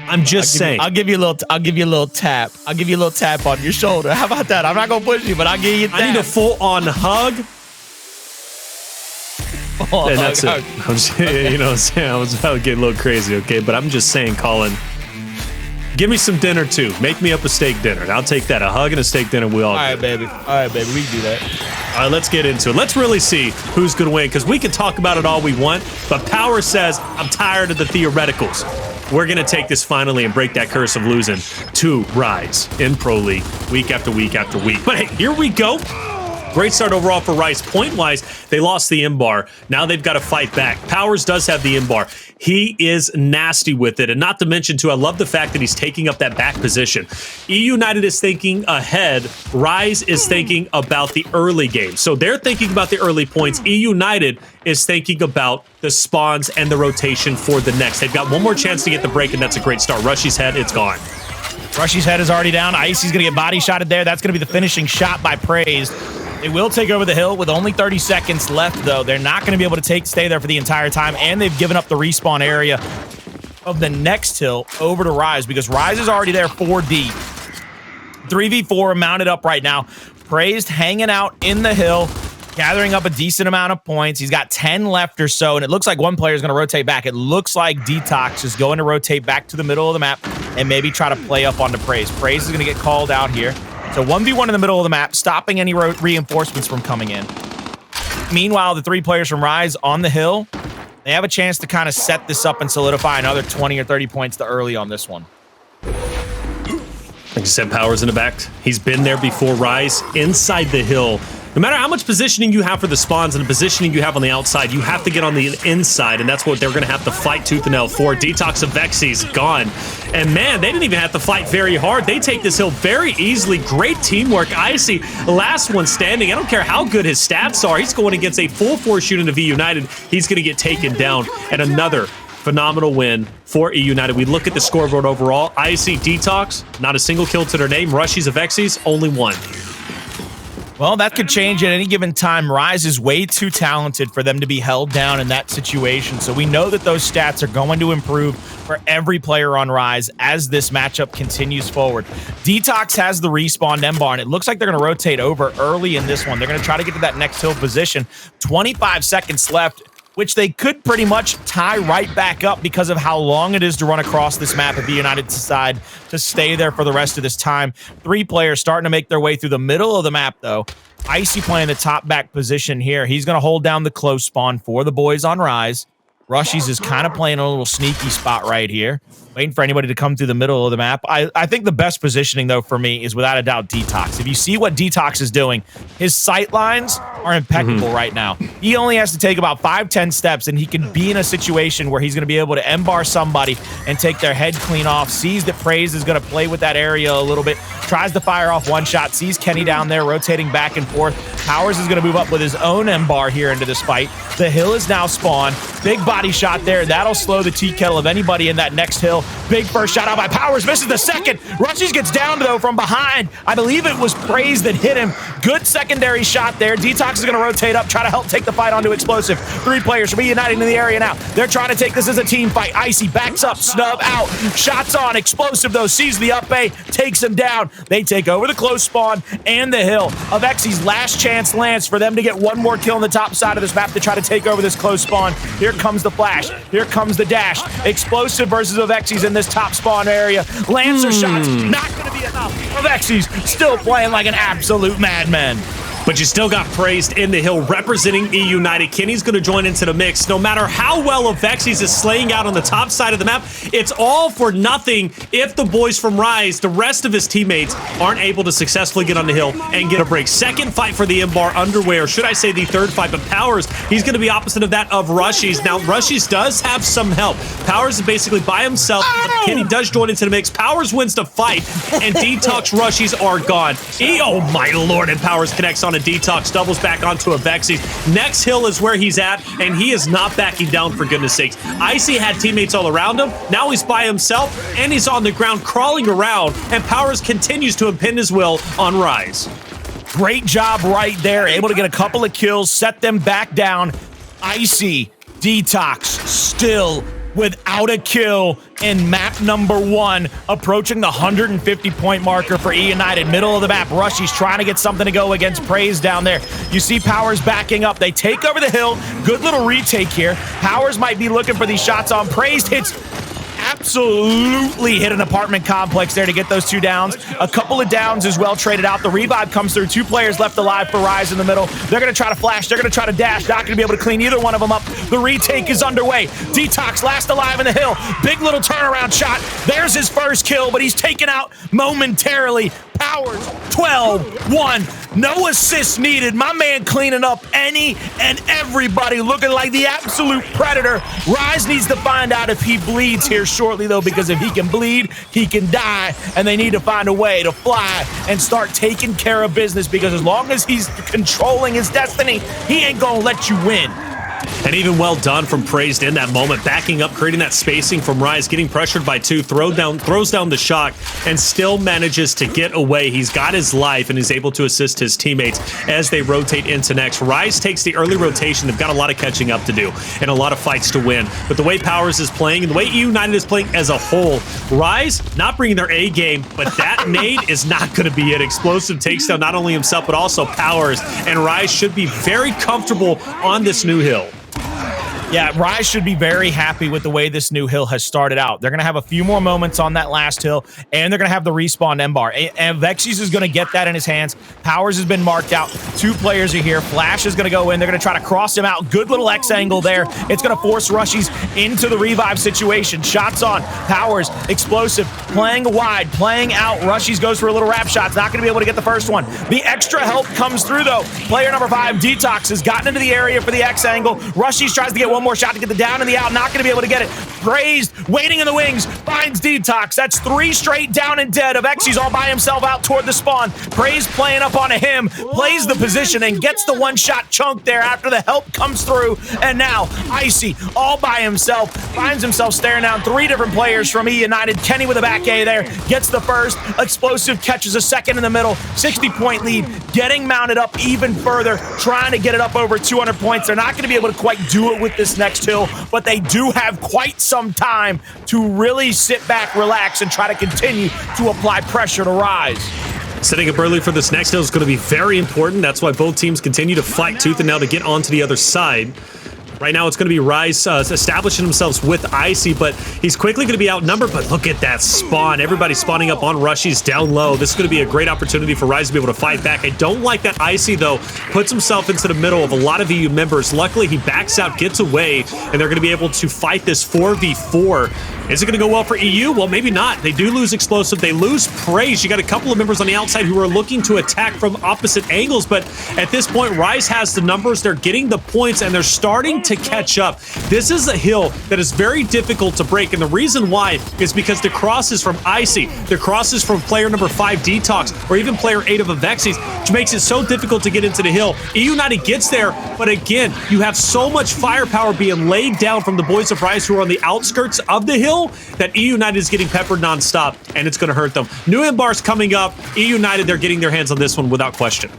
I'm just saying. I'll give you a little tap. I'll give you a little tap on your shoulder. How about that? I'm not gonna push you, but I'll give you a tap. I need a full-on hug. Oh, and that's it. I'm just, you know what I'm saying? I was about to get a little crazy, okay? But I'm just saying, Colin, give me some dinner, too. Make me up a steak dinner. I'll take that. A hug and a steak dinner, we all right, baby. All right, baby. We can do that. All right, let's get into it. Let's really see who's going to win, because we can talk about it all we want, but Powerz says, I'm tired of the theoreticals. We're going to take this finally and break that curse of losing to Rise in Pro League week after week after week. But hey, here we go. Great start overall for Rice. Point-wise, they lost the M-bar. Now they've got to fight back. Powerz does have the M-bar. He is nasty with it. And not to mention, too, I love the fact that he's taking up that back position. eUnited is thinking ahead. Rise is thinking about the early game. So they're thinking about the early points. eUnited is thinking about the spawns and the rotation for the next. They've got one more chance to get the break, and that's a great start. Rushiez head, it's gone. Rushiez head is already down. Icy's going to get body shotted there. That's going to be the finishing shot by Praized. They will take over the hill with only 30 seconds left, though. They're not going to be able to stay there for the entire time, and they've given up the respawn area of the next hill over to Rise because Rise is already there 4D. 3v4 mounted up right now. Praized hanging out in the hill, gathering up a decent amount of points. He's got 10 left or so, and it looks like one player is going to rotate back. It looks like DeToX is going to rotate back to the middle of the map and maybe try to play up onto Praized. Praized is going to get called out here. So 1v1 in the middle of the map, stopping any reinforcements from coming in. Meanwhile, the three players from Rise on the hill, they have a chance to kind of set this up and solidify another 20 or 30 points to early on this one. Like you said, Powerz in the back. He's been there before. Rise inside the hill. No matter how much positioning you have for the spawns and the positioning you have on the outside, you have to get on the inside, and that's what they're going to have to fight tooth and nail for. DeToX Avexys gone. And man, they didn't even have to fight very hard. They take this hill very easily. Great teamwork. Icy, last one standing. I don't care how good his stats are. He's going against a full force unit of eUnited. He's going to get taken down. And another phenomenal win for eUnited. We look at the scoreboard overall. Icy, DeToX, not a single kill to their name. Rushiez, Avexys, only one. Well, that could change at any given time. Rise is way too talented for them to be held down in that situation. So we know that those stats are going to improve for every player on Rise as this matchup continues forward. DeToX has the respawn M-bar, and it looks like they're going to rotate over early in this one. They're going to try to get to that next hill position. 25 seconds left, which they could pretty much tie right back up because of how long it is to run across this map if eUnited decide to stay there for the rest of this time. Three players starting to make their way through the middle of the map, though. Icy playing the top back position here. He's going to hold down the close spawn for the boys on Rise. Rushiez is kind of playing a little sneaky spot right here, waiting for anybody to come through the middle of the map. I think the best positioning, though, for me is without a doubt DeToX. If you see what DeToX is doing, his sight lines are impeccable right now. He only has to take about 5-10 steps, and he can be in a situation where he's going to be able to M-bar somebody and take their head clean off, sees that Praized is going to play with that area a little bit, tries to fire off one shot, sees Kenny down there rotating back and forth. Powerz is going to move up with his own M-bar here into this fight. The hill is now spawned. Big body shot there. That'll slow the tea kettle of anybody in that next hill. Big first shot out by Powerz. Misses the second. Rushiez gets down, though, from behind. I believe it was Praized that hit him. Good secondary shot there. DeToX is going to rotate up, try to help take the fight onto Xplosive. Three players from eUnited in the area now. They're trying to take this as a team fight. Icy backs up, snub out. Shots on. Xplosive, though, sees the up A, takes him down. They take over the close spawn and the hill. Avexys' last chance lands for them to get one more kill on the top side of this map to try to take over this close spawn. Here comes the flash. Here comes the dash. Xplosive versus Avexys in this top spawn area. Lands their shots. Not going to be enough. Avexys still playing like an absolute madman. But you still got Praized in the hill representing eUnited. Kenny's going to join into the mix. No matter how well Avexys is slaying out on the top side of the map, it's all for nothing if the boys from Rise, the rest of his teammates, aren't able to successfully get on the hill and get a break. Second fight for the M-bar underway, or should I say the third fight, but Powerz, he's going to be opposite of that of Rushiez. Now, Rushiez does have some help. Powerz is basically by himself. Kenny does join into the mix. Powerz wins the fight, and DeToX Rushiez are gone. Oh my lord, and Powerz connects on a DeToX, doubles back onto Avexys. Next hill is where he's at, and he is not backing down, for goodness sakes. Icy had teammates all around him. Now he's by himself, and he's on the ground crawling around, and Powerz continues to impinge his will on Rise. Great job right there. Able to get a couple of kills, set them back down. Icy, DeToX still without a kill in map number 1, approaching the 150-point marker for eUnited. Middle of the map, Rushiez trying to get something to go against Praized down there. You see Powerz backing up. They take over the hill. Good little retake here. Powerz might be looking for these shots on. Praized hits absolutely hit an apartment complex there to get those 2 downs. A couple of downs as well traded out. The revive comes through. 2 players left alive for Rise in the middle. They're going to try to flash. They're going to try to dash. Not going to be able to clean either one of them up. The retake is underway. DeToX last alive in the hill. Big little turnaround shot. There's his first kill, but he's taken out momentarily. Powerz 12-1. No assists needed. My man cleaning up any and everybody, looking like the absolute predator. Rise needs to find out if he bleeds here shortly, though, because if he can bleed, he can die, and they need to find a way to fly and start taking care of business, because as long as he's controlling his destiny, he ain't gonna let you win. And even well done from Praized in that moment, backing up, creating that spacing from Rise, getting pressured by 2, throws down the shock, and still manages to get away. He's got his life and is able to assist his teammates as they rotate into next. Rise takes the early rotation. They've got a lot of catching up to do and a lot of fights to win. But the way Powerz is playing and the way eUnited is playing as a whole, Rise not bringing their A game, but that nade is not going to be it. Xplosive takes down not only himself, but also Powerz, and Rise should be very comfortable on this new hill. Yeah, Rise should be very happy with the way this new hill has started out. They're going to have a few more moments on that last hill, and they're going to have the respawn M-bar. And Avexys is going to get that in his hands. Powerz has been marked out. 2 players are here. Flash is going to go in. They're going to try to cross him out. Good little X angle there. It's going to force Rushiez into the revive situation. Shots on. Powerz, Xplosive, playing wide, playing out. Rushiez goes for a little wrap shot. Not going to be able to get the first one. The extra help comes through, though. Player number 5, DeToX, has gotten into the area for the X angle. Rushiez tries to get one more shot to get the down and the out. Not going to be able to get it. Praized, waiting in the wings, finds DeToX. That's 3 straight down and dead. Avexys all by himself out toward the spawn. Praized playing up on him, plays the position and gets the one-shot chunk there after the help comes through. And now, Icy, all by himself, finds himself staring down 3 different players from eUnited. Kenny with a back A there, gets the first. Xplosive catches a second in the middle. 60-point lead, getting mounted up even further, trying to get it up over 200 points. They're not going to be able to quite do it with this next hill, but they do have quite some time to really sit back, relax, and try to continue to apply pressure to Rise. Setting up early for this next hill is going to be very important. That's why both teams continue to fight tooth and nail to get onto the other side. Right now, it's going to be Rise establishing themselves with Icy, but he's quickly going to be outnumbered. But look at that spawn. Everybody spawning up on Rushiez down low. This is going to be a great opportunity for Rise to be able to fight back. I don't like that Icy, though, puts himself into the middle of a lot of EU members. Luckily, he backs out, gets away, and they're going to be able to fight this 4v4. Is it going to go well for EU? Well, maybe not. They do lose Xplosive. They lose Praized. You got a couple of members on the outside who are looking to attack from opposite angles, but at this point, Rise has the numbers. They're getting the points, and they're starting to catch up. This is a hill that is very difficult to break, and the reason why is because the crosses from Icy, the crosses from player number 5, DeToX, or even player 8 of Avexys, which makes it so difficult to get into the hill. eUnited gets there, but again, you have so much firepower being laid down from the boys of Rise who are on the outskirts of the hill that eUnited is getting peppered nonstop, and it's going to hurt them. New M-bars coming up. eUnited, they're getting their hands on this one without question.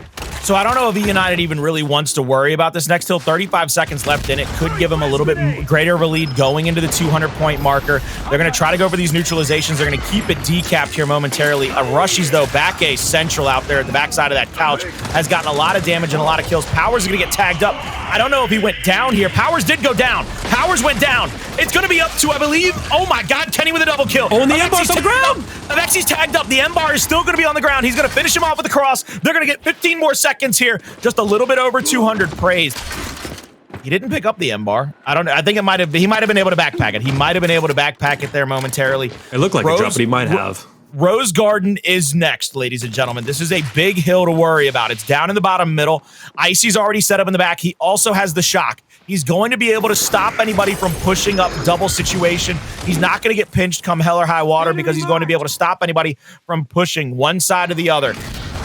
So I don't know if eUnited even really wants to worry about this next hill. 35 seconds left in it. Could give them a little bit greater of a lead going into the 200-point marker. They're going to try to go for these neutralizations. They're going to keep it decapped here momentarily. Rushiez, though, back A central out there at the backside of that couch, has gotten a lot of damage and a lot of kills. Powerz is going to get tagged up. I don't know if he went down here. Powerz did go down. Powerz went down. It's going to be up to, I believe, oh my God, Kenny with a double kill. Oh, and the M-bar's on the ground. Avexys tagged up. The M-bar is still going to be on the ground. He's going to finish him off with a cross. They're going to get 15 more seconds here. Just a little bit over 200. Praized. He didn't pick up the M-bar. I don't know. I think he might have been able to backpack it. He might have been able to backpack it there momentarily. It looked like a drop, but he might have. Rose Garden is next, ladies and gentlemen. This is a big hill to worry about. It's down in the bottom middle. Icy's already set up in the back. He also has the shock. He's going to be able to stop anybody from pushing up double situation. He's not going to get pinched come hell or high water because he's going to be able to stop anybody from pushing one side or the other.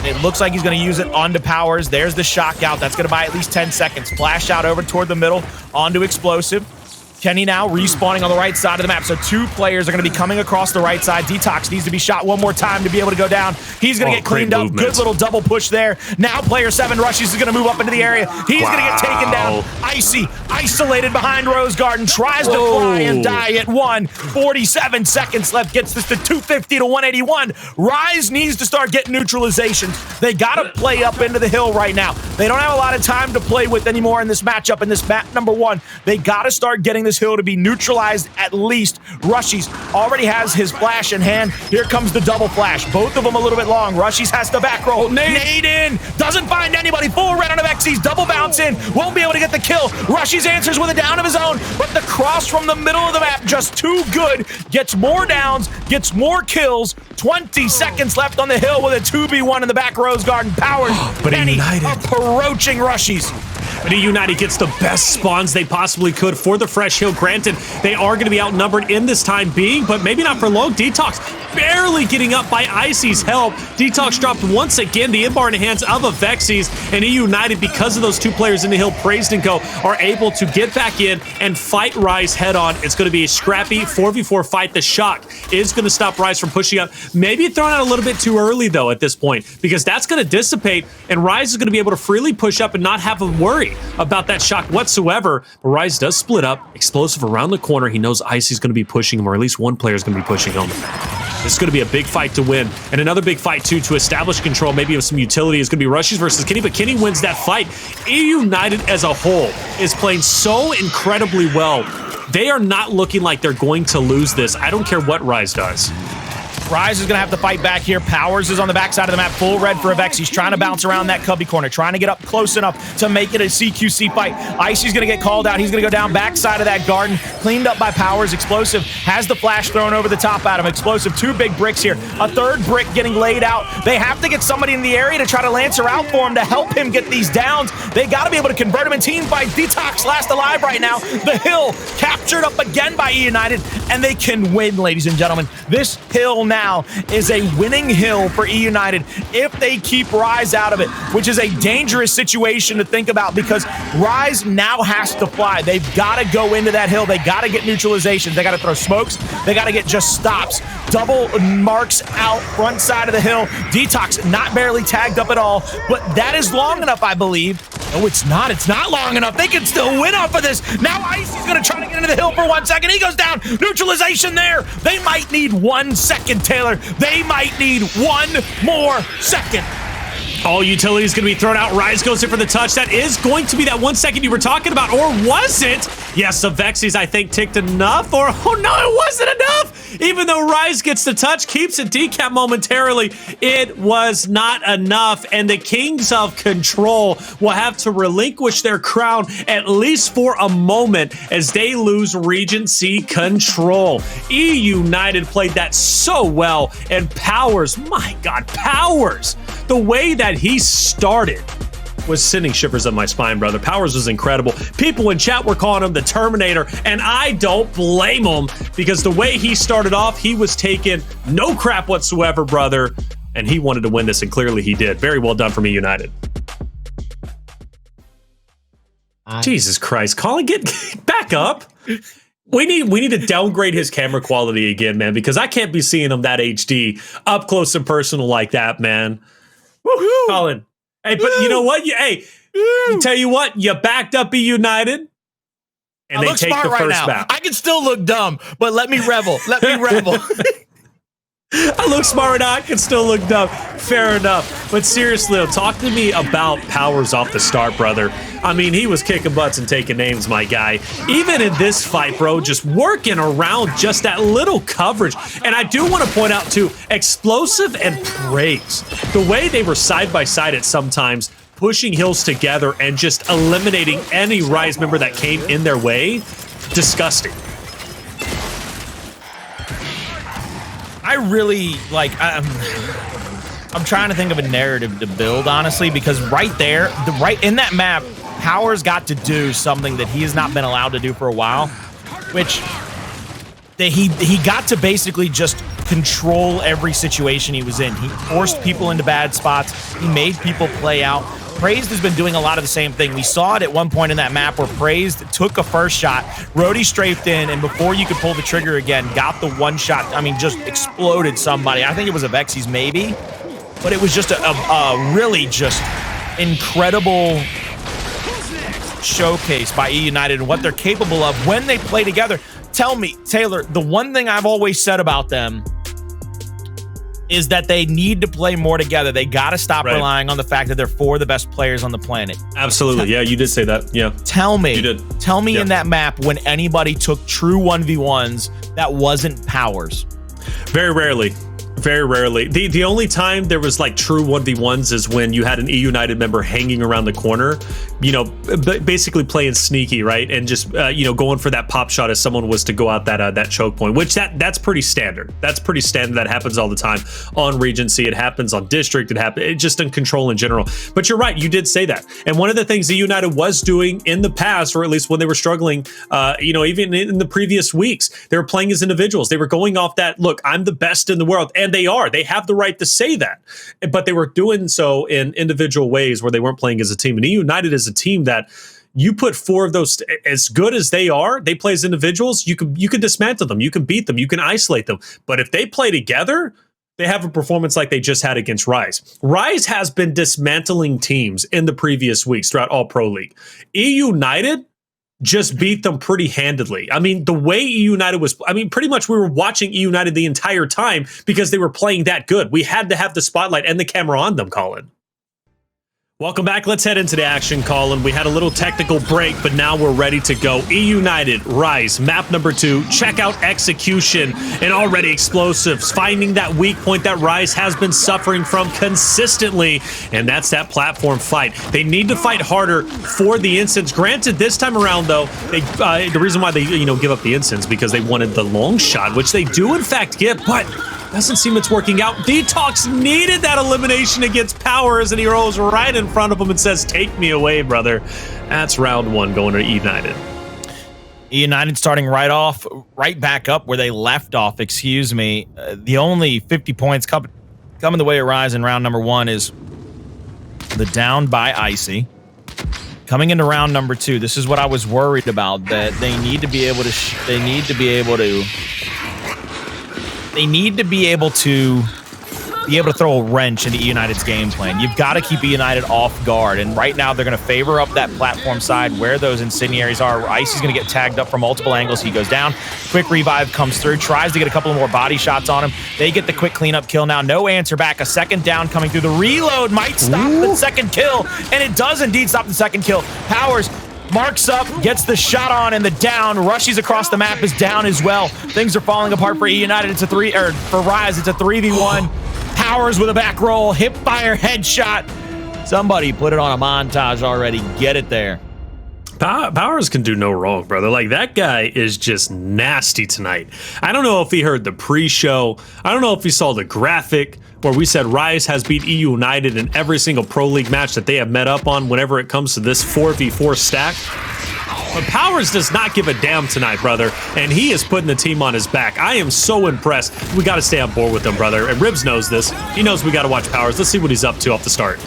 It looks like he's going to use it onto Powerz. There's the shock out. That's going to buy at least 10 seconds. Flash out over toward the middle onto Xplosive. Kenny now respawning on the right side of the map. So 2 players are going to be coming across the right side. DeToX needs to be shot one more time to be able to go down. He's going to get cleaned up. Good little double push there. Now player 7, Rushiez, is going to move up into the area. He's going to get taken down. Icy, isolated behind Rose Garden, tries to fly and die at 1. 47 seconds left, gets this to 250 to 181. Rise needs to start getting neutralizations. They got to play up into the hill right now. They don't have a lot of time to play with anymore in this matchup, in this map number 1. They got to start getting this hill to be neutralized at least. Rushiez already has his flash in hand. Here comes the double flash. Both of them a little bit long. Rushiez has to back roll. Nade in. Doesn't find anybody. Full red on Avexys. Double bounce in. Won't be able to get the kill. Rushiez answers with a down of his own, but the cross from the middle of the map just too good. Gets more downs, gets more kills. 20 seconds left on the hill with a 2v1 in the back. Rose Garden. Powerz, but Penny eUnited approaching Rushiez. But eUnited gets the best spawns they possibly could for the fresh hill. Granted, they are going to be outnumbered in this time being, but maybe not for long. DeToX barely getting up by Icy's help. DeToX dropped once again. The inbar in the hands of Avexys, and eUnited, because of those 2 players in the hill, Praized and Co, are able to get back in and fight Rise head on. It's going to be a scrappy 4v4 fight. The shock is going to stop Rise from pushing up. Maybe thrown out a little bit too early, though, at this point, because that's going to dissipate, and Rise is going to be able to freely push up and not have to worry about that shock whatsoever. But Rise does split up. Explosive around the corner. He knows Icy's going to be pushing him, or at least one player is going to be pushing him. This is going to be a big fight to win. And another big fight, too, to establish control, maybe of some utility, is going to be Rushiez versus Kenny, but Kenny wins that fight. eUnited as a whole is playing so incredibly well. They are not looking like they're going to lose this. I don't care what Rise does. Rise is going to have to fight back here. Powerz is on the backside of the map. Full red for Avexys. He's trying to bounce around that cubby corner. Trying to get up close enough to make it a CQC fight. Icy's going to get called out. He's going to go down backside of that garden. Cleaned up by Powerz. Explosive has the flash thrown over the top at him. Explosive, 2 big bricks here. A 3rd brick getting laid out. They have to get somebody in the area to try to lancer out for him to help him get these downs. They got to be able to convert him in team fight. DeToX last alive right now. The hill captured up again by eUnited, and they can win, ladies and gentlemen. This hill now is a winning hill for eUnited if they keep Rise out of it, which is a dangerous situation to think about because Rise now has to fly. They've got to go into that hill. They got to get neutralizations. They got to throw smokes. They got to get just stops. Double marks out front side of the hill. DeToX not barely tagged up at all, but that is long enough, I believe. No, it's not. It's not long enough. They can still win off of this. Now Icy's going to try to get into the hill for 1 second. He goes down. Neutralization there. They might need 1 second, Taylor. They might need 1 more second. All utilities going to be thrown out. Rise goes in for the touch. That is going to be that 1 second you were talking about, or was it? Yes, Avexys, I think, ticked enough, or oh no, it wasn't enough. Even though Rise gets the touch, keeps it decap momentarily, it was not enough, and the Kings of Control will have to relinquish their crown, at least for a moment, as they lose Regency control. eUnited played that so well, and Powerz, my God, Powerz, the way that he started was sending shivers up my spine, brother. Powerz was incredible. People in chat were calling him the Terminator, and I don't blame him because the way he started off, he was taking no crap whatsoever, brother, and he wanted to win this, and clearly he did. Very well done for me, United. Jesus Christ, Colin, get back up. We need to downgrade his camera quality again, man, because I can't be seeing him that HD up close and personal like that, man. Woohoo! Colin. Hey, but you know what? Tell you what, you backed up eUnited, and they take the first map. I can still look dumb, but let me revel. Let me revel. I look smart now. I can still look dumb. Fair enough. But seriously, talk to me about Powerz off the start, brother. I mean, he was kicking butts and taking names, my guy. Even in this fight, bro, just working around just that little coverage. And I do want to point out, too, Xplosive and Praized. The way they were side by side at sometimes, pushing hills together and just eliminating any Rise member that came in their way, disgusting. I really, like, I'm trying to think of a narrative to build, honestly, because right there, right in that map, Powerz got to do something that he has not been allowed to do for a while, which he got to basically just control every situation he was in. He forced people into bad spots. He made people play out. Praized has been doing a lot of the same thing. We saw it at one point in that map where Praized took a first shot, Rhodey strafed in, and before you could pull the trigger again, got the one shot. I mean, just exploded somebody. I think it was Avexys maybe, but it was just a really just incredible showcase by eUnited and what they're capable of when they play together. Tell me, Taylor, the one thing I've always said about them is that they need to play more together. They got to stop relying on the fact that they're four of the best players on the planet. Absolutely. Yeah, you did say that. Yeah. Tell me. You did. Tell me in that map when anybody took true 1v1s that wasn't Powerz. Very rarely. Very rarely. The only time there was like true 1v1s is when you had an eUnited member hanging around the corner, you know, basically playing sneaky, right? And just, you know, going for that pop shot as someone was to go out that choke point, which that's pretty standard. That's pretty standard. That happens all the time on Regency. It happens on District. It happens just in Control in general. But you're right. You did say that. And one of the things eUnited was doing in the past, or at least when they were struggling, you know, even in the previous weeks, they were playing as individuals. They were going off that, look, I'm the best in the world. And they are. They have the right to say that. But they were doing so in individual ways where they weren't playing as a team. And eUnited is a team that you put four of those, as good as they are, they play as individuals, you can dismantle them, you can beat them, you can isolate them. But if they play together, they have a performance like they just had against Rise. Rise has been dismantling teams in the previous weeks throughout all Pro League. eUnited just beat them pretty handedly. I mean, the way eUnited was, I mean, pretty much we were watching eUnited the entire time because they were playing that good. We had to have the spotlight and the camera on them, Colin. Welcome back. Let's head into the action, Colin. We had a little technical break, but now we're ready to go. eUnited, Rise, map number 2. Check out Execution and already Explosives, finding that weak point that Rise has been suffering from consistently, and that's that platform fight. They need to fight harder for the instance. Granted, this time around, though, they, the reason why they give up the instance because they wanted the long shot, which they do in fact get, but doesn't seem it's working out. DeToX needed that elimination against Powerz, and he rolls right in front of him and says, take me away, brother. That's round 1 going to eUnited. eUnited starting right back up where they left off, excuse me. The only 50 points coming the way of Rise in round number 1 is the down by Icy. Coming into round number 2, this is what I was worried about, that they need to be able to throw a wrench into eUnited's game plan. You've got to keep eUnited off guard, and right now they're going to favor up that platform side where those incendiaries are. Icy's going to get tagged up from multiple angles. He goes down. Quick revive comes through, tries to get a couple more body shots on him. They get the quick cleanup kill now. No answer back. A second down coming through. The reload might stop the second kill, and it does indeed stop the second kill. Powerz marks up, gets the shot on, and the down. Rushiez across the map is down as well. Things are falling apart for eUnited. It's a for Rise, it's a 3v1. Powerz with a back roll, hip fire headshot. Somebody put it on a montage already. Get it there. Powerz can do no wrong, brother. Like, that guy is just nasty tonight. I don't know if he heard the pre-show. I don't know if he saw the graphic where we said Rise has beat eUnited in every single Pro League match that they have met up on whenever it comes to this 4v4 stack. But Powerz does not give a damn tonight, brother, and he is putting the team on his back. I am so impressed. We got to stay on board with him, brother. And Ribs knows this. He knows we got to watch Powerz. Let's see what he's up to off the start.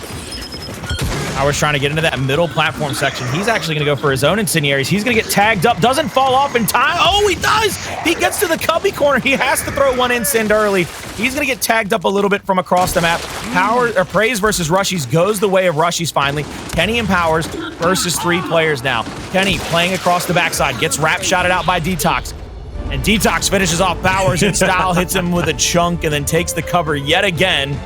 Powerz trying to get into that middle platform section. He's actually going to go for his own incendiaries. He's going to get tagged up. Doesn't fall off in time. Oh, he does. He gets to the cubby corner. He has to throw one incend early. He's going to get tagged up a little bit from across the map. Praized versus Rushiez goes the way of Rushiez finally. Kenny and Powerz versus 3 players now. Kenny playing across the backside. Gets wrap shotted out by DeToX. And DeToX finishes off Powerz in style, hits him with a chunk, and then takes the cover yet again.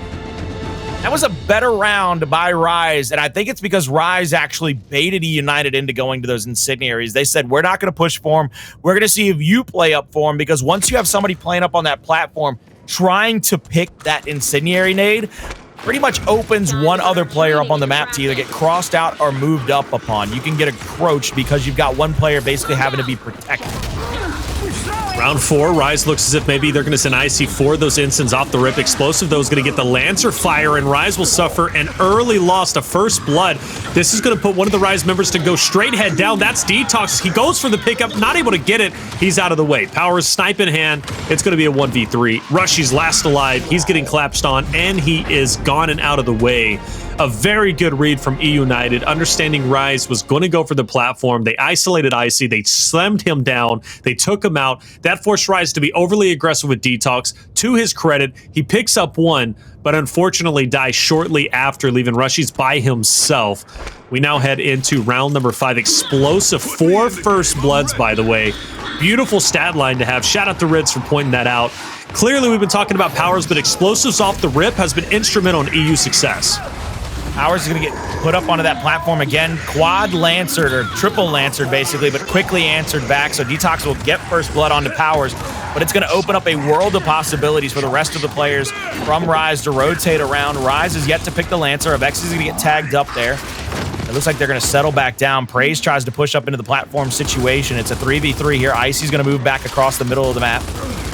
That was a better round by Rise, and I think it's because Rise actually baited eUnited into going to those incendiaries. They said, we're not going to push for him. We're going to see if you play up for him, because once you have somebody playing up on that platform trying to pick that incendiary nade, pretty much opens one other player up on the map to either get crossed out or moved up upon. You can get encroached because you've got one player basically having to be protected. Round 4, Rise looks as if maybe they're going to send IC4 those instants off the rip. Explosive, though, is going to get the Lancer fire, and Rise will suffer an early loss to first blood. This is going to put one of the Rise members to go straight head down. That's DeToX. He goes for the pickup, not able to get it. He's out of the way. Powerz snipe in hand. It's going to be a 1v3. Rushiez last alive. He's getting collapsed on, and he is gone and out of the way A very good read from eUnited, understanding Rise was going to go for the platform. They isolated Icy. They slammed him down. They took him out. That forced Rise to be overly aggressive with DeToX. To his credit, he picks up one, but unfortunately dies shortly after, leaving Rushiez by himself. We now head into round number 5. Xplosive, 4 first bloods, by the way. Beautiful stat line to have. Shout out to Rids for pointing that out. Clearly, we've been talking about Powerz, but Xplosives off the rip has been instrumental in EU success. Powerz is going to get put up onto that platform again. Quad Lancered, or triple Lancered, basically, but quickly answered back. So DeToX will get first blood onto Powerz, but it's going to open up a world of possibilities for the rest of the players from Rise to rotate around. Rise is yet to pick the Lancer. Avexys is going to get tagged up there. It looks like they're going to settle back down. Praized tries to push up into the platform situation. It's a 3v3 here. Icy's going to move back across the middle of the map.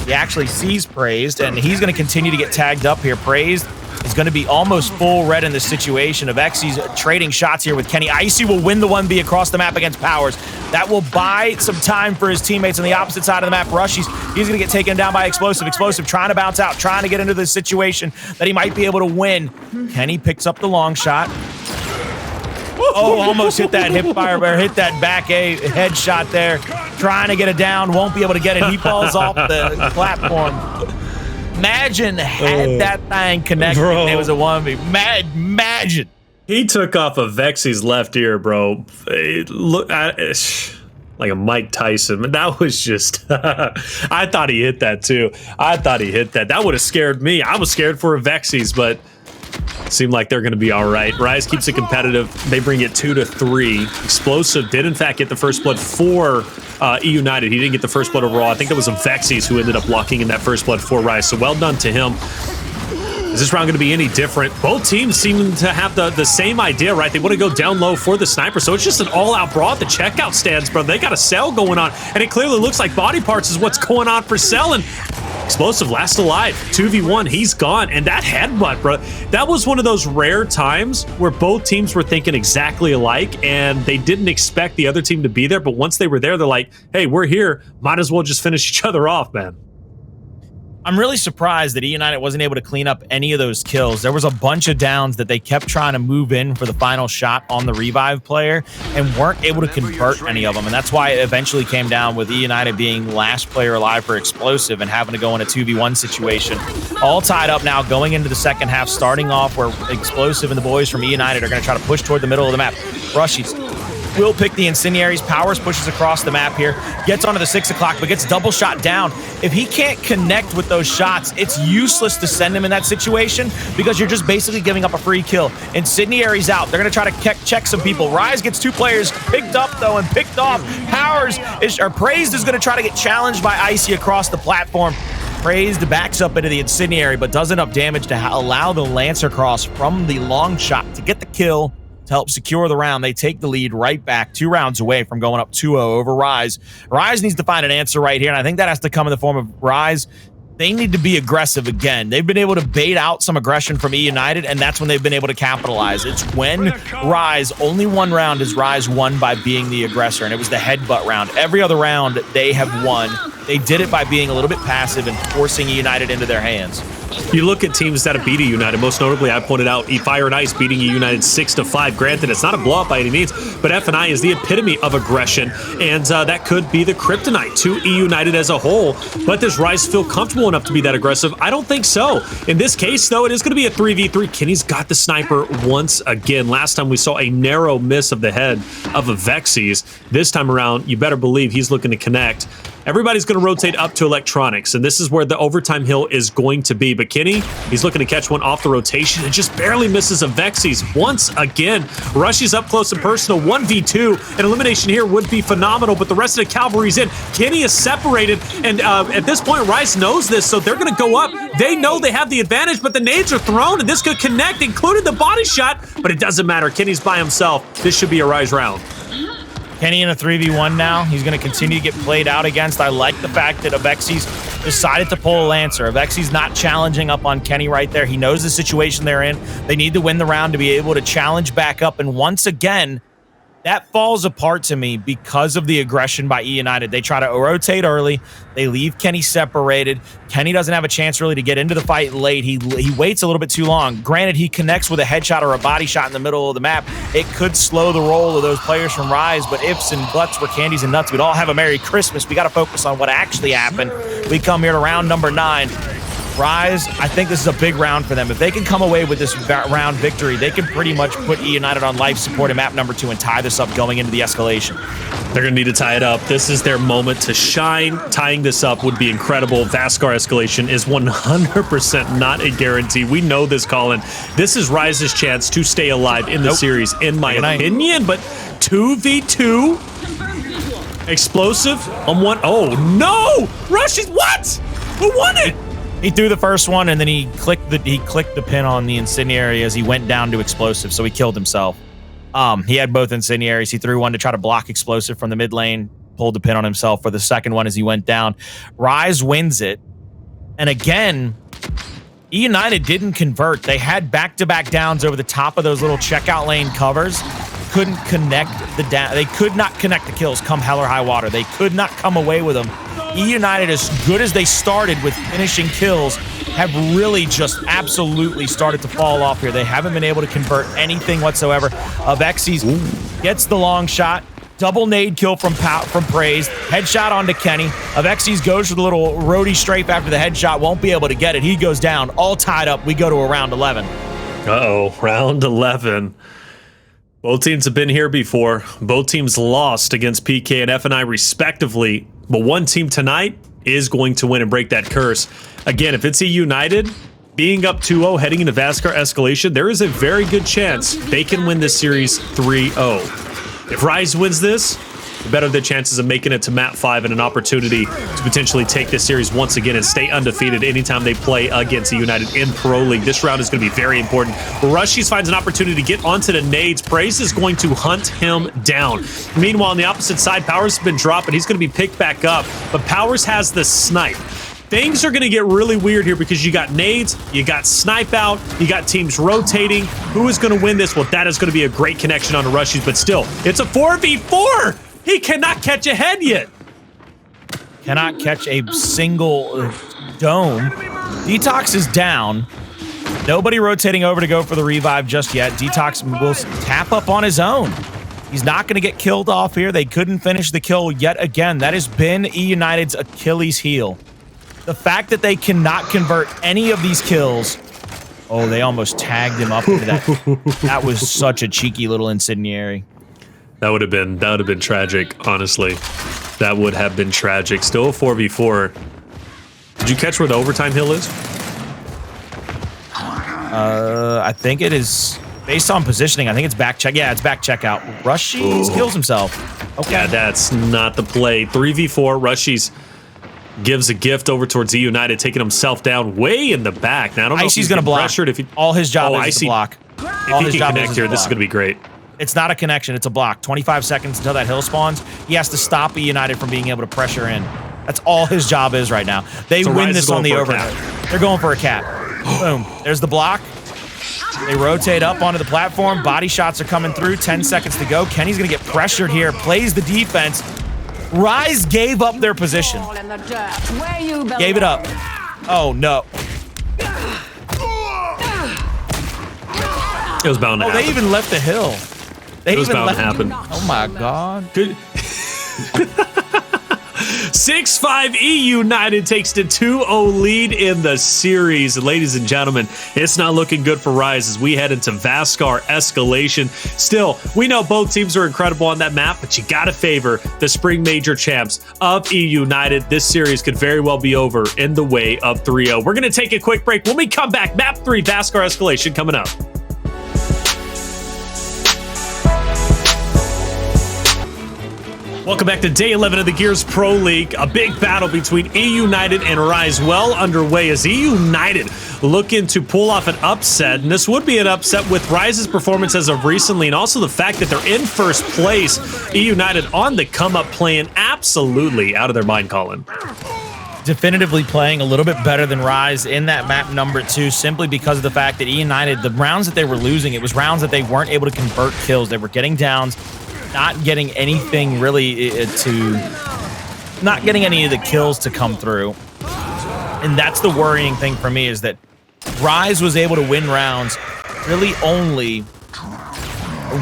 He actually sees Praized, and he's going to continue to get tagged up here. Praized is going to be almost full red in this situation. Avexys trading shots here with Kenny. Icy will win the 1v across the map against Powerz. That will buy some time for his teammates on the opposite side of the map. Rushiez, he's going to get taken down by Xplosive. Xplosive trying to bounce out, trying to get into this situation that he might be able to win. Kenny picks up the long shot. Oh, almost hit that hip fire, or hit that back A headshot there. Trying to get it down, won't be able to get it. He falls off the platform. Imagine had that thing connected. Bro. It was a 1v. Imagine. He took off Avexys' left ear, bro. Look like a Mike Tyson. But that was just, I thought he hit that too. I thought he hit that. That would have scared me. I was scared for Avexys, but seemed like they're going to be all right. Rise keeps it competitive. They bring it 2-3. Xplosive did, in fact, get the first blood for eUnited. He didn't get the first blood overall. I think that was Avexys who ended up locking in that first blood for Rise. So well done to him. Is this round going to be any different? Both teams seem to have the same idea, right? They want to go down low for the sniper. So it's just an all-out brawl at the checkout stands, bro. They got a sell going on. And it clearly looks like body parts is what's going on for selling. Xplosive last alive, 2v1, he's gone. And that headbutt, bro, that was one of those rare times where both teams were thinking exactly alike and they didn't expect the other team to be there. But once they were there, they're like, hey, we're here. Might as well just finish each other off, man. I'm really surprised that eUnited wasn't able to clean up any of those kills. There was a bunch of downs that they kept trying to move in for the final shot on the revive player and weren't able to convert any of them. And that's why it eventually came down with eUnited being last player alive for Xplosive and having to go in a 2v1 situation. All tied up now going into the second half, starting off where Xplosive and the boys from eUnited are going to try to push toward the middle of the map. Rushiez will pick the incendiaries. Powerz pushes across the map here, gets onto the 6 o'clock, but gets double shot down. If he can't connect with those shots, it's useless to send him in that situation because you're just basically giving up a free kill. Incendiaries out. They're going to try to check some people. Rise gets 2 players picked up, though, and picked off. Praized is going to try to get challenged by Icy across the platform. Praized backs up into the incendiary, but does enough damage to allow the Lancer cross from the long shot to get the kill to help secure the round. They take the lead right back, 2 rounds away from going up 2-0 over Rise. Rise needs to find an answer right here, and I think that has to come in the form of Rise. They need to be aggressive again. They've been able to bait out some aggression from eUnited, and that's when they've been able to capitalize. It's when Rise, only 1 round has Rise won by being the aggressor, and it was the headbutt round. Every other round they have won. They did it by being a little bit passive and forcing eUnited into their hands. You look at teams that have beat eUnited. Most notably, I pointed out Fire and Ice beating eUnited 6-5. Granted, it's not a blowout by any means, but F&I is the epitome of aggression, and that could be the kryptonite to eUnited as a whole. But does Rise feel comfortable enough to be that aggressive? I don't think so. In this case, though, it is going to be a 3v3. Kenny's got the sniper once again. Last time we saw a narrow miss of the head of Avexys. This time around, you better believe he's looking to connect. Everybody's going to rotate up to electronics, and this is where the overtime hill is going to be. But Kenny, he's looking to catch one off the rotation and just barely misses Avexys once again. Rushiez up close and personal, 1v2. An elimination here would be phenomenal, but the rest of the cavalry's in. Kenny is separated, and at this point, Rise knows this, so they're going to go up. They know they have the advantage, but the nades are thrown, and this could connect, including the body shot, but it doesn't matter. Kenny's by himself. This should be a Rise round. Kenny in a 3v1 now. He's going to continue to get played out against. I like the fact that Avexys decided to pull a Lancer. Avexys not challenging up on Kenny right there. He knows the situation they're in. They need to win the round to be able to challenge back up. And once again, That falls apart to me because of the aggression by eUnited. They try to rotate early. They leave Kenny separated. Kenny doesn't have a chance really to get into the fight late. He waits a little bit too long. Granted, he connects with a headshot or a body shot in the middle of the map. It could slow the roll of those players from Rise, but ifs and buts were candies and nuts. We'd all have a Merry Christmas. We got to focus on what actually happened. We come here to round number 9. Rise, I think this is a big round for them. If they can come away with this round victory, they can pretty much put eUnited on life support in map number 2 and tie this up going into the escalation. They're going to need to tie it up. This is their moment to shine. Tying this up would be incredible. Vasgar escalation is 100% not a guarantee. We know this, Colin. This is Rise's chance to stay alive in the series, in my opinion. But 2v2. Explosive on one. Oh, no! Rushiez, what? Who won it? He threw the first one, and then he clicked the pin on the incendiary as he went down to Explosive, so he killed himself. He had both incendiaries. He threw one to try to block Explosive from the mid lane, pulled the pin on himself for the second one as he went down. Rise wins it. And again, eUnited didn't convert. They had back-to-back downs over the top of those little checkout lane covers. Couldn't connect they could not connect the kills come hell or high water. They could not come away with them. eUnited, as good as they started with finishing kills, have really just absolutely started to fall off here. They haven't been able to convert anything whatsoever. Avexys gets the long shot. Double nade kill from Praized. Headshot onto Kenny. Avexys goes for the little roadie strafe after the headshot. Won't be able to get it. He goes down. All tied up. We go to a round 11. Uh-oh. Round 11. Both teams have been here before. Both teams lost against PK and F&I respectively. But one team tonight is going to win and break that curse. Again, if it's eUnited, being up 2-0 heading into Vasgar escalation, there is a very good chance they can win this series 3-0. If Rise wins this, the better the chances of making it to map 5 and an opportunity to potentially take this series once again and stay undefeated anytime they play against eUnited in Pro League. This round is going to be very important. Rushiez finds an opportunity to get onto the nades. Praized is going to hunt him down. Meanwhile, on the opposite side, Powerz has been dropped, and he's going to be picked back up. But Powerz has the snipe. Things are going to get really weird here because you got nades, you got snipe out, you got teams rotating. Who is going to win this? Well, that is going to be a great connection on the Rushiez, but still, it's a 4v4. He cannot catch a head yet. Cannot catch a single dome. DeToX is down. Nobody rotating over to go for the revive just yet. DeToX will tap up on his own. He's not going to get killed off here. They couldn't finish the kill yet again. That has been eUnited's Achilles heel. The fact that they cannot convert any of these kills. Oh, they almost tagged him up into that. That was such a cheeky little incendiary. That would have been tragic, honestly. That would have been tragic. Still a 4v4. Did you catch where the overtime hill is? I think it is based on positioning. I think it's back check. Yeah, it's back checkout. Rushiez kills himself. Okay. Yeah, that's not the play. 3v4. Rushiez gives a gift over towards eUnited, taking himself down way in the back. Now I don't know if he's going to block. Pressured if he, all his job is to block. If he can connect here, this is going to be great. It's not a connection, it's a block. 25 seconds until that hill spawns. He has to stop eUnited from being able to pressure in. That's all his job is right now. They win this on the overhead. They're going for a cap. Boom. There's the block. They rotate up onto the platform. Body shots are coming through. 10 seconds to go. Kenny's going to get pressured here. Plays the defense. Rise gave up their position. Gave it up. Oh, no. It was bound to happen. They even left the hill. It was bound to happen. Oh my God. Good. 6-5 eUnited takes the 2-0 lead in the series. Ladies and gentlemen, it's not looking good for Rise as we head into Vasgar escalation. Still, we know both teams are incredible on that map, but you gotta favor the spring major champs of eUnited. This series could very well be over in the way of 3-0. We're gonna take a quick break. When we come back, map 3 Vasgar escalation coming up. Welcome back to day 11 of the Gears Pro League. A big battle between eUnited and Rise well underway as eUnited looking to pull off an upset. And this would be an upset with Rise's performance as of recently and also the fact that they're in first place. eUnited on the come up playing absolutely out of their mind, Colin. Definitively playing a little bit better than Rise in that map number 2 simply because of the fact that eUnited, the rounds that they were losing, it was rounds that they weren't able to convert kills. They were getting downs. not getting anything really not getting any of the kills to come through. And that's the worrying thing for me, is that Rise was able to win rounds really only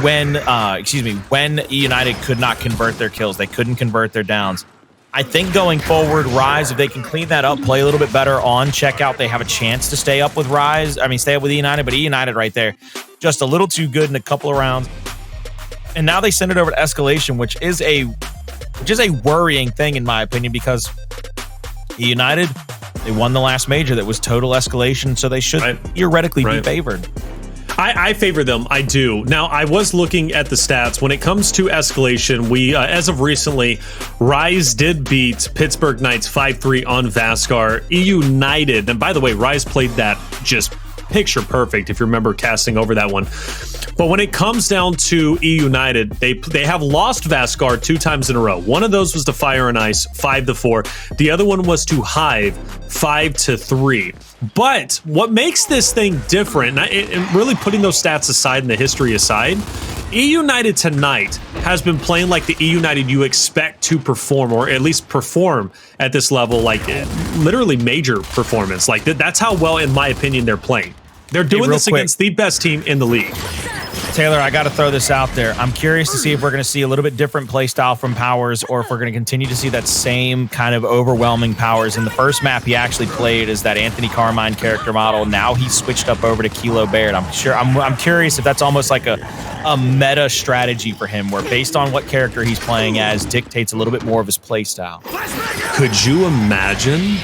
when when eUnited could not convert their kills. They couldn't convert their downs. I think going forward, Rise, if they can clean that up, play a little bit better on checkout, they have a chance to stay up with Rise. I mean, stay up with eUnited, but eUnited right there, just a little too good in a couple of rounds. And now they send it over to Escalation, which is a worrying thing in my opinion, because eUnited, they won the last major that was total Escalation, so they should theoretically be favored. I favor them. I do. Now, I was looking at the stats. When it comes to Escalation, we, as of recently, Rise did beat Pittsburgh Knights 5-3 on Vasgar. eUnited, and by the way, Rise played that just picture perfect, if you remember casting over that one. But when it comes down to eUnited, they have lost Vasgar 2 times in a row. One of those was to Fire and Ice, 5-4. The other one was to Hive, 5-3. But what makes this thing different, and really putting those stats aside and the history aside, eUnited tonight has been playing like the eUnited you expect to perform, or at least perform at this level, like literally major performance. Like that's how well, in my opinion, they're playing. They're doing this against the best team in the league. Taylor, I got to throw this out there. I'm curious to see if we're going to see a little bit different play style from Powerz, or if we're going to continue to see that same kind of overwhelming Powerz. In the first map, he actually played as that Anthony Carmine character model. Now he's switched up over to Kilo Baird. I'm curious if that's almost like a meta strategy for him, where based on what character he's playing as dictates a little bit more of his play style. Could you imagine?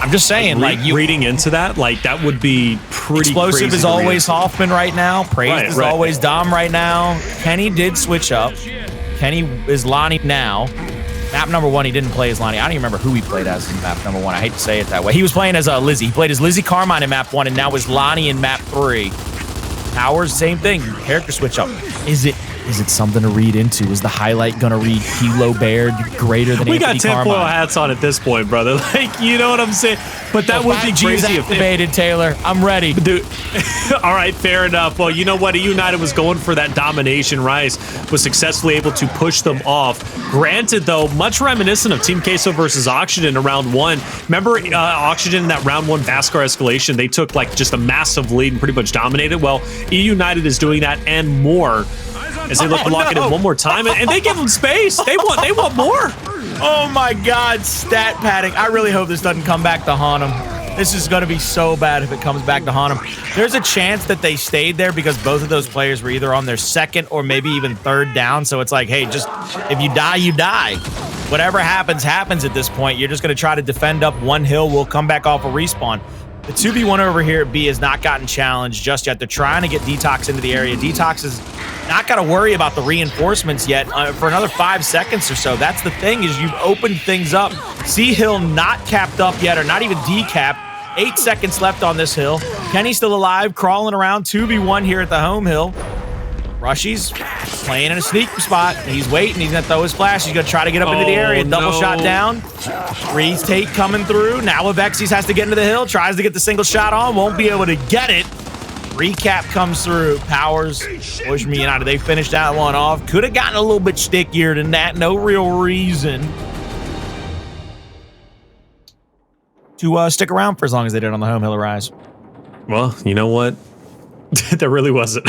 I'm just saying, like you reading into that, like that would be pretty. Explosive crazy is always Hoffman right now. Praized is always Dom right now. Kenny did switch up. Kenny is Lonnie now. Map number 1, he didn't play as Lonnie. I don't even remember who he played as in map number 1. I hate to say it that way. He was playing as Lizzie. He played as Lizzie Carmine in map 1, and now is Lonnie in map 3. Powerz, same thing. Character switch up. Is it something to read into? Is the highlight gonna read Kilo Baird greater than Anthony Carmine? We got tinfoil hats on at this point, brother. Like, you know what I'm saying? But that would be crazy if activated, Taylor. I'm ready. Dude. All right, fair enough. Well, you know what? eUnited was going for that domination. Rise was successfully able to push them off. Granted, though, much reminiscent of Team Queso versus Oxygen in round 1. Remember Oxygen in that round 1 Vasgar Escalation? They took like just a massive lead and pretty much dominated. Well, eUnited is doing that and more, as they look to lock it in one more time, and they give them space. They want more. Oh my God, stat padding. I really hope this doesn't come back to haunt them. This is going to be so bad if it comes back to haunt them. There's a chance that they stayed there because both of those players were either on their second or maybe even third down. So it's like, hey, just if you die, you die. Whatever happens, happens at this point. You're just going to try to defend up one hill. We'll come back off a respawn. The 2v1 over here at B has not gotten challenged just yet. They're trying to get DeToX into the area. DeToX is not got to worry about the reinforcements yet for another 5 seconds or so. That's the thing, is you've opened things up. C Hill not capped up yet, or not even decapped. 8 seconds left on this hill. Kenny's still alive, crawling around. 2v1 here at the home hill. Rushiez playing in a sneak spot. He's waiting. He's going to throw his flash. He's going to try to get up into the area. Double shot down. Tate coming through. Now Avexys has to get into the hill. Tries to get the single shot on. Won't be able to get it. Recap comes through. Powerz, boys from eUnited, they finished that one off. Could have gotten a little bit stickier than that. No real reason to stick around for as long as they did on the home hill of Rise. Well, you know what? There really wasn't.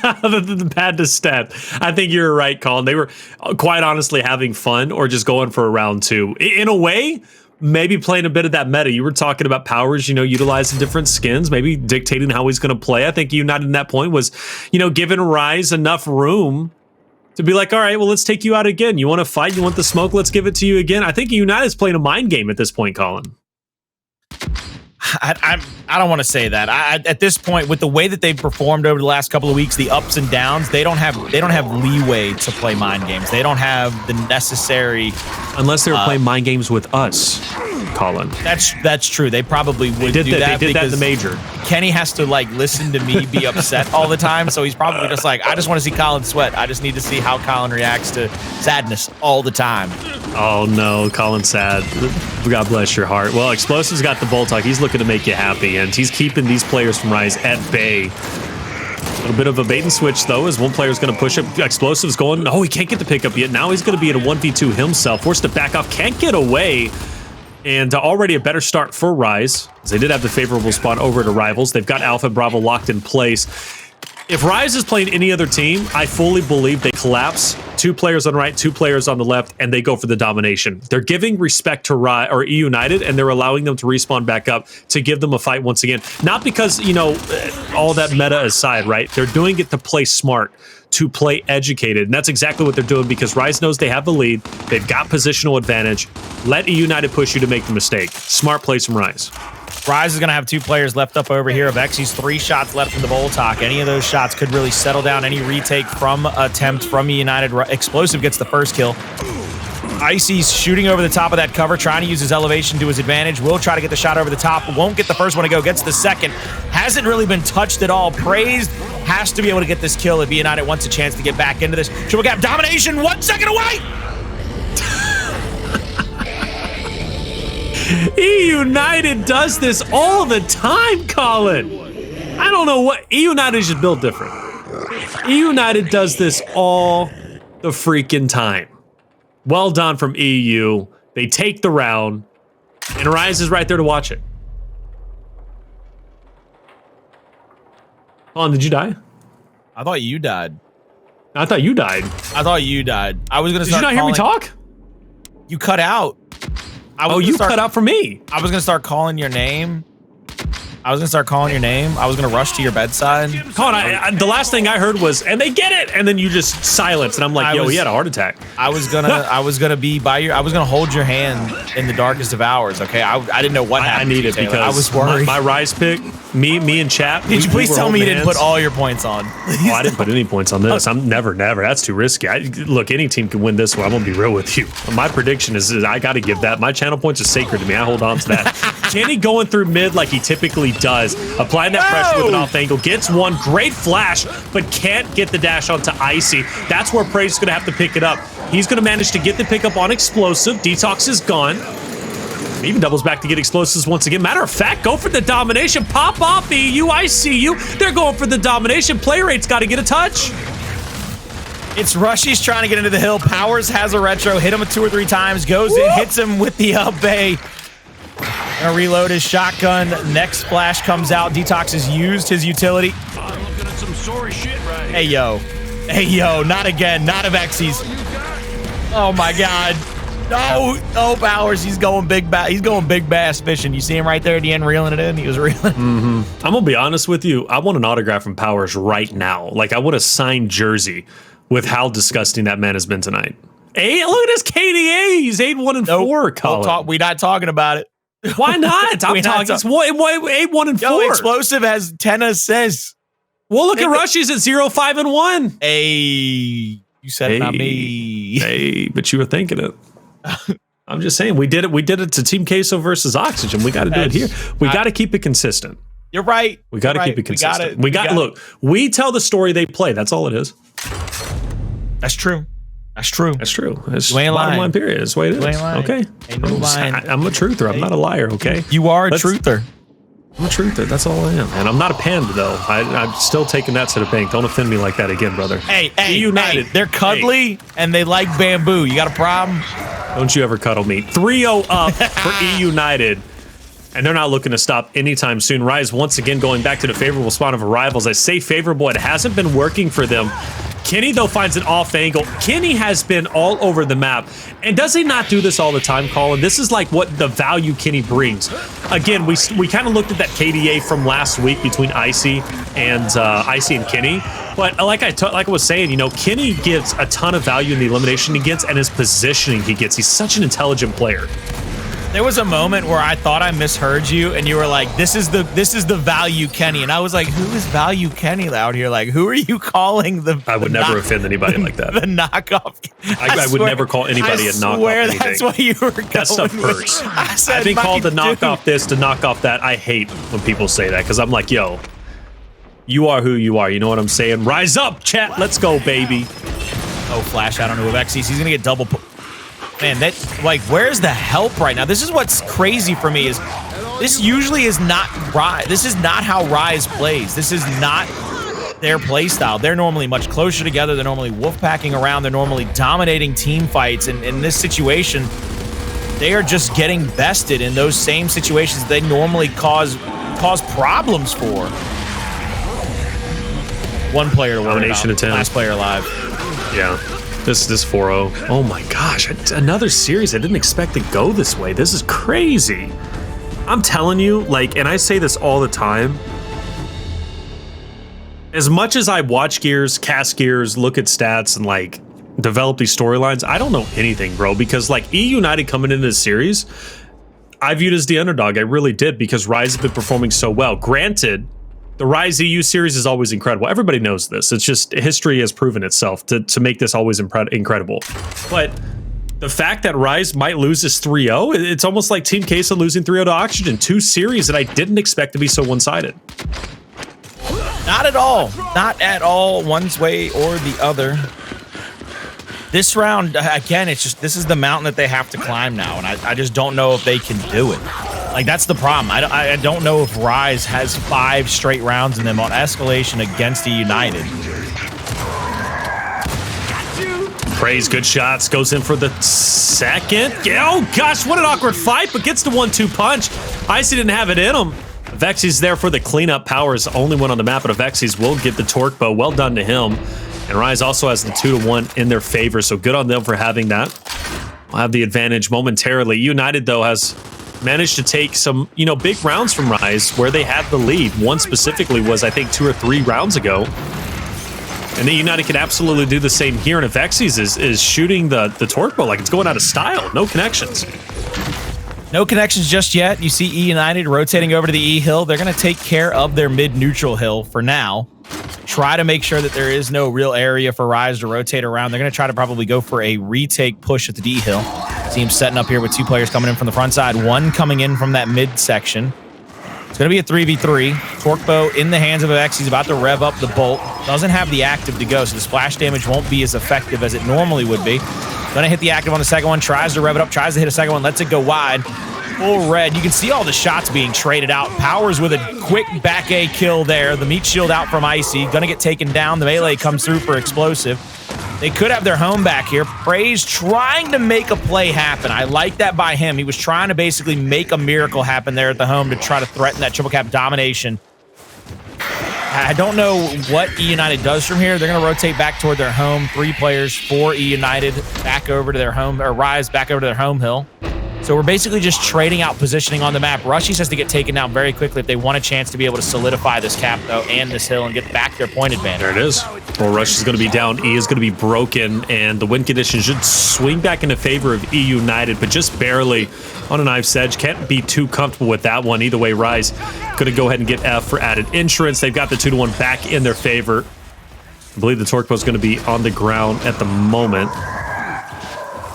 Other than the bad to stat. I think you're right, Colin. They were quite honestly having fun, or just going for a round 2. In a way, maybe playing a bit of that meta. You were talking about Powerz, utilizing different skins, maybe dictating how he's going to play. I think eUnited in that point was, giving Rise enough room to be like, all right, well, let's take you out again. You want to fight? You want the smoke? Let's give it to you again. I think eUnited is playing a mind game at this point, Colin. I don't want to say that. At this point, with the way that they've performed over the last couple of weeks, the ups and downs, they don't have leeway to play mind games. They don't have the necessary. Unless they were playing mind games with us, Colin. That's true. They probably would do that. They did that in the major. Kenny has to listen to me be upset all the time, so he's probably just like, I just want to see Colin sweat. I just need to see how Colin reacts to sadness all the time. Oh no, Colin's sad. God bless your heart. Well, Explosive's got the Voltog. He's looking to make you happy, and he's keeping these players from Rise at bay. little bit of a bait and switch, though, as one player's going to push it. Explosive's going. Oh, he can't get the pickup yet. Now he's going to be in a 1v2 himself. Forced to back off. Can't get away. And already a better start for Rise, as they did have the favorable spot over to Rivals. They've got Alpha Bravo locked in place. If Rise is playing any other team, I fully believe they collapse. 2 players on the right, 2 players on the left, and they go for the domination. They're giving respect to Rise or eUnited, and they're allowing them to respawn back up to give them a fight once again. Not because, you know, all that meta aside, right? They're doing it to play smart, to play educated, and that's exactly what they're doing because Rise knows they have the lead. They've got positional advantage. Let eUnited push you to make the mistake. Smart plays from Rise. Rise is going to have 2 players left up over here. Avexys 3 shots left in the bowl talk. Any of those shots could really settle down any retake from attempt from eUnited. Xplosive gets the first kill. Icy's shooting over the top of that cover, trying to use his elevation to his advantage. Will try to get the shot over the top. Won't get the first one to go. Gets the second. Hasn't really been touched at all. Praized has to be able to get this kill if eUnited wants a chance to get back into this. Triple gap domination. 1 second away. eUnited does this all the time, Colin. I don't know what eUnited is just built different. eUnited does this all the freaking time. Well done from EU. They take the round, and Rise is right there to watch it. Colin, did you die? I thought you died. I thought you died. I thought you died. I was going to start Did you not hear me talk? You cut out. Oh, you cut out for me. I was going to start calling your name. I was going to rush to your bedside. Colin, the last thing I heard was, and they get it, and then you just silenced, and I'm like, he had a heart attack. I was gonna be by your. I was gonna hold your hand in the darkest of hours. Okay, I didn't know what happened. I need it because I was worried. My Rise pick, me and Chap. Did you please tell me you didn't put all your points on? Oh, I didn't put any points on this. I'm never. That's too risky. Look, any team can win this one. I'm gonna be real with you. My prediction is I got to give that. My channel points are sacred to me. I hold on to that. Kenny going through mid like he typically does, applying that pressure with an off angle, gets one great flash, but can't get the dash onto Icy. That's where Praized is going to have to pick it up. He's going to manage to get the pickup on Explosive. DeToX is gone. Even doubles back to get Explosives once again. Matter of fact, go for the domination. Pop off, EU. I see you. They're going for the domination. Play rate's got to get a touch. It's Rushiez trying to get into the hill. Powerz has a retro. Hit him 2 or 3 times. Goes in, hits him with the up bay. Gonna reload his shotgun. Next splash comes out. DeToX has used his utility. I'm looking at some sorry shit right here. Hey yo, not again. Not Avexys. Oh my god. No, Powerz. He's going big bass fishing. You see him right there at the end reeling it in? He was reeling. I'm gonna be honest with you. I want an autograph from Powerz right now. Like I want a signed jersey with how disgusting that man has been tonight. Hey, look at his KDA. He's 8-1-4, Colin. We're not talking about it. Why not? I'm talking. It's 8-1-4. Yo, Xplosive has 10 assists. Well, look at Rushiez at 0-5-1. Hey, you said it, not me. Hey, but you were thinking it. I'm just saying, we did it. We did it to Team Queso versus Oxygen. We got to do it here. We got to keep it consistent. You're right. We got to keep it consistent. Look, we tell the story they play. That's all it is. That's true. That's true. That's true. That's bottom line, period. That's the way it is. Okay. Ain't no lying. I'm a truther. I'm not a liar, okay? You are a truther. I'm a truther. That's all I am. And I'm not a panda, though. I'm still taking that to the bank. Don't offend me like that again, brother. Hey, eUnited. They're cuddly, and they like bamboo. You got a problem? Don't you ever cuddle me. 3-0 up for eUnited. And they're not looking to stop anytime soon. Rise once again going back to the favorable spot of arrivals. I say favorable. It hasn't been working for them. Kenny, though, finds an off angle. Kenny has been all over the map. And does he not do this all the time, Colin? This is like what the value Kenny brings. Again, we kind of looked at that KDA from last week between Icy and Kenny. But like I was saying, you know, Kenny gives a ton of value in the elimination he gets and his positioning he gets. He's such an intelligent player. There was a moment where I thought I misheard you, and you were like, "This is the value Kenny," and I was like, "Who is value Kenny out here? Like, who are you calling the?" I would never offend anybody like that. The knockoff. I would never call anybody a knockoff. I swear that's what you were going. That stuff hurts. I've been called to knock off this, to knock off that. I hate when people say that because I'm like, yo, you are who you are. You know what I'm saying? Rise up, chat. Let's go, baby. Oh, flash out on Avexys. He's gonna get double. Man, where's the help right now? This is what's crazy for me is this usually is not Rise. This is not how Rise plays. This is not their play style. They're normally much closer together. They're normally wolf packing around. They're normally dominating team fights. And in this situation, they are just getting bested in those same situations they normally cause problems for. One player to worry Domination about. attempt. Last player alive. Yeah. This 4-0. Oh my gosh. Another series. I didn't expect to go this way. This is crazy. I'm telling you, like, and I say this all the time. As much as I watch gears, cast gears, look at stats, and like develop these storylines, I don't know anything, bro, because like eUnited coming into this series, I viewed as the underdog. I really did, because Rise has been performing so well. Granted, the Rise EU series is always incredible. Everybody knows this. It's just history has proven itself to make this always incredible. But the fact that Rise might lose this 3-0, it's almost like Team Queso losing 3-0 to Oxygen. Two series that I didn't expect to be so one-sided. Not at all. Not at all, one way or the other. This round, again, it's just, this is the mountain that they have to climb now, and I just don't know if they can do it. Like, that's the problem. I don't know if Rise has 5 straight rounds in them on Escalation against eUnited. Praized, good shots, goes in for the second. Oh gosh, what an awkward fight, but gets the 1-2 punch. Icy didn't have it in him. Avexys there for the cleanup. Powerz only one on the map, but Avexys will get the torque bow. Well done to him. And Rise also has the 2-1 in their favor, so good on them for having that. We'll have the advantage momentarily. eUnited, though, has managed to take some, big rounds from Rise where they had the lead. One specifically was, I think, 2 or 3 rounds ago. And eUnited can absolutely do the same here, and Avexys is shooting the torque bow like it's going out of style. No connections. No connections just yet. You see eUnited rotating over to the E hill. They're going to take care of their mid-neutral hill for now. Try to make sure that there is no real area for Rise to rotate around. They're going to try to probably go for a retake push at the D hill. See him setting up here with 2 players coming in from the front side, 1 coming in from that mid section. It's going to be a 3v3. Torque bow in the hands of Avexys. He's about to rev up the bolt. Doesn't have the active to go, so the splash damage won't be as effective as it normally would be. Gonna hit the active on the second one, tries to rev it up, tries to hit a second one, lets it go wide. Full red. You can see all the shots being traded out. Powerz with a quick back A kill there. The meat shield out from Icy. Gonna get taken down. The melee comes through for Xplosive. They could have their home back here. Praized trying to make a play happen. I like that by him. He was trying to basically make a miracle happen there at the home to try to threaten that triple cap domination. I don't know what eUnited does from here. They're going to rotate back toward their home. 3 players for eUnited back over to their home, or Rise back over to their home hill. So we're basically just trading out positioning on the map. Rushiez has to get taken down very quickly if they want a chance to be able to solidify this cap, though, and this hill and get back their point advantage. There it is. Well, Rush is going to be down. E is going to be broken, and the win condition should swing back into favor of eUnited, but just barely on a knife's edge. Can't be too comfortable with that one. Either way, Rise going to go ahead and get F for added insurance. They've got the 2-1 back in their favor. I believe the torque bow is going to be on the ground at the moment.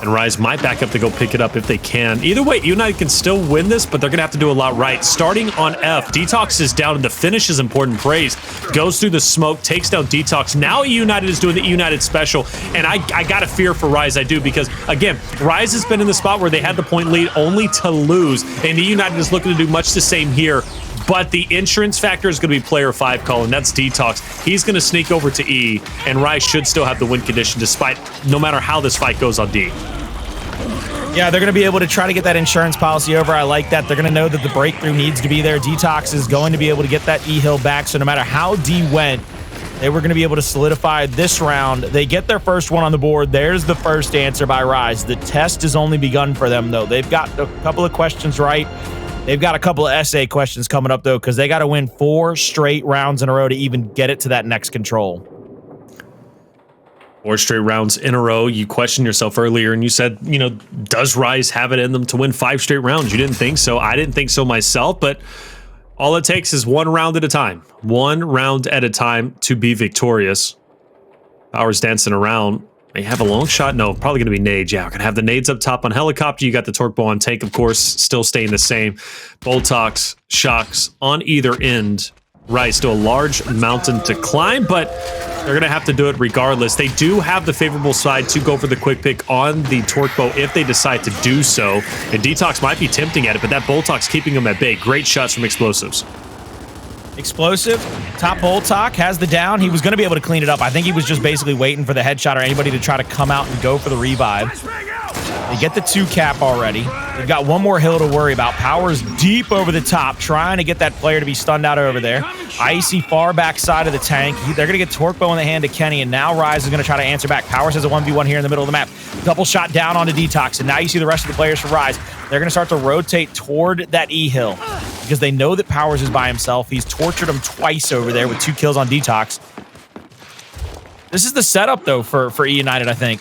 And Rise might back up to go pick it up if they can. Either way, eUnited can still win this, but they're going to have to do a lot right. Starting on F, DeToX is down, and the finish is important. Praized goes through the smoke, takes down DeToX. Now eUnited is doing the eUnited special, and I got a fear for Rise, I do, because, again, Rise has been in the spot where they had the point lead only to lose, and eUnited is looking to do much the same here. But the insurance factor is going to be player 5 calling. That's DeToX. He's going to sneak over to E, and Rise should still have the win condition despite no matter how this fight goes on D. Yeah, they're going to be able to try to get that insurance policy over. I like that. They're going to know that the breakthrough needs to be there. DeToX is going to be able to get that E hill back. So no matter how D went, they were going to be able to solidify this round. They get their first one on the board. There's the first answer by Rise. The test has only begun for them, though. They've got a couple of questions right. They've got a couple of essay questions coming up, though, because they got to win 4 straight rounds in a row to even get it to that next control. 4 straight rounds in a row. You questioned yourself earlier, and you said, does Rise have it in them to win 5 straight rounds? You didn't think so. I didn't think so myself, but all it takes is 1 round at a time. 1 round at a time to be victorious. Powerz dancing around. May have a long shot. No, probably going to be nades. Yeah, we're going to have the nades up top on helicopter. You got the torque bow on tank, of course, still staying the same. DeToX, shocks on either end. Rise still a large mountain to climb, but they're going to have to do it regardless. They do have the favorable side to go for the quick pick on the torque bow if they decide to do so. And DeToX might be tempting at it, but that DeToX keeping them at bay. Great shots from Explosives. Explosive, top bolt talk, has the down. He was going to be able to clean it up. I think he was just basically waiting for the headshot or anybody to try to come out and go for the revive. They get the 2 cap already. They've got one more hill to worry about. Powerz deep over the top, trying to get that player to be stunned out over there. Icy far back side of the tank. They're going to get Torque Bow in the hand of Kenny, and now Rise is going to try to answer back. Powerz has a 1v1 here in the middle of the map. Double shot down onto DeToX, and now you see the rest of the players for Rise. They're going to start to rotate toward that E hill because they know that Powerz is by himself. He's tortured him twice over there with 2 kills on DeToX. This is the setup, though, for eUnited, I think.